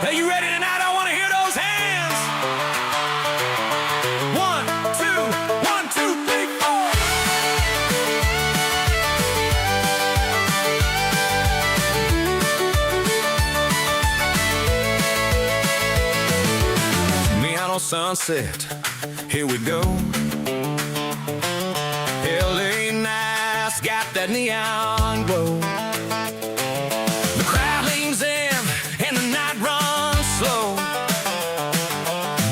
Are you ready tonight? I want to hear those hands. 1, 2, 1, 2, 3, 4. Me out on Sunset, here we go. LA nights got that neon glow. The crowd leans in and the night runs slow.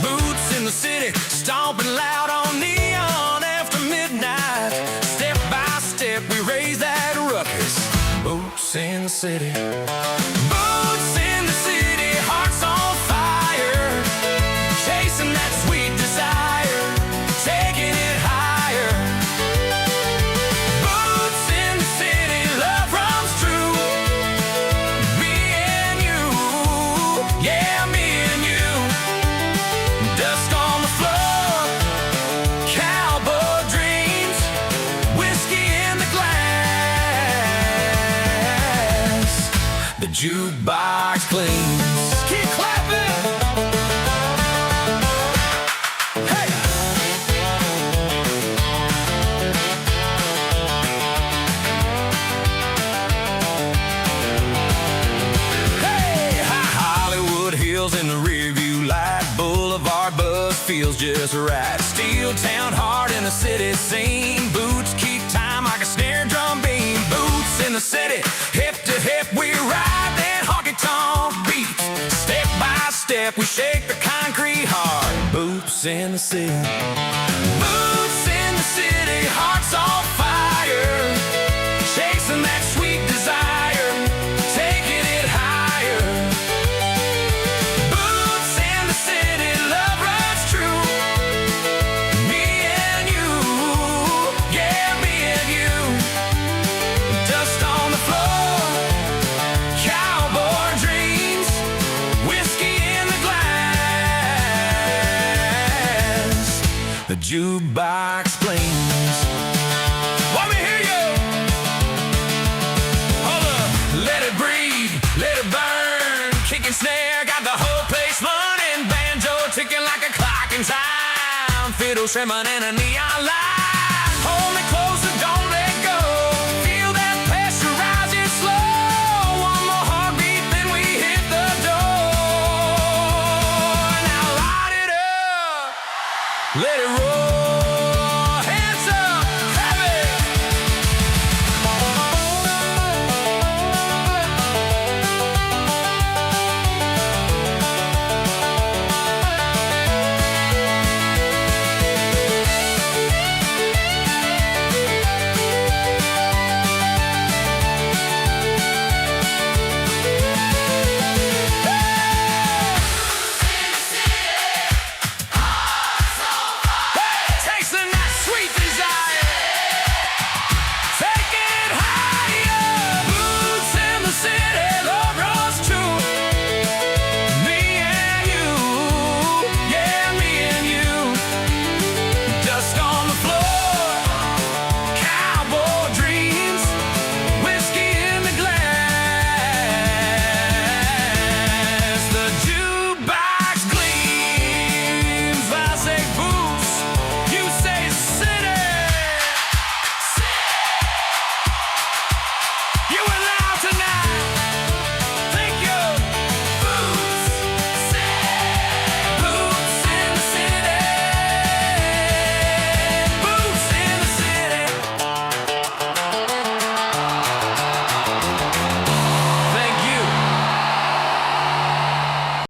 Boots in the city, stomping loud on neon after midnight. Step by step we raise that ruckus. Boots in the city. Boots in the city, hearts on fire. Chasing that sweet desire, taking it higher. Boots in the city, love runs true. Me and you, yeah, me and you. Dust on the floor, cowboy dreams, whiskey in the glass. The jukebox cleans. Keep clapping. Hey! Hey! Hollywood Hills in the rearview light. Boulevard buzz feels just right. Steel town heart in the city scene. Boots keep time like a snare drum beat. Boots in the city, hip to hip we ride that honky-tonk beat. Step by step we shake the concrete hard. Boots in the city. Boots in the city, hearts on fire. Chasing that sweet desire, taking it higher. Boots in the city, love runs true. Me and you, yeah, me and you. Dust on the floor, cowboy dreams, whiskey in the glass. The jukebox plays. Let me hear you. Hold up, let it breathe, let it burn. Kick and snare, got the whole place running. Banjo ticking like a clock in time. Fiddle trembling in a neon light.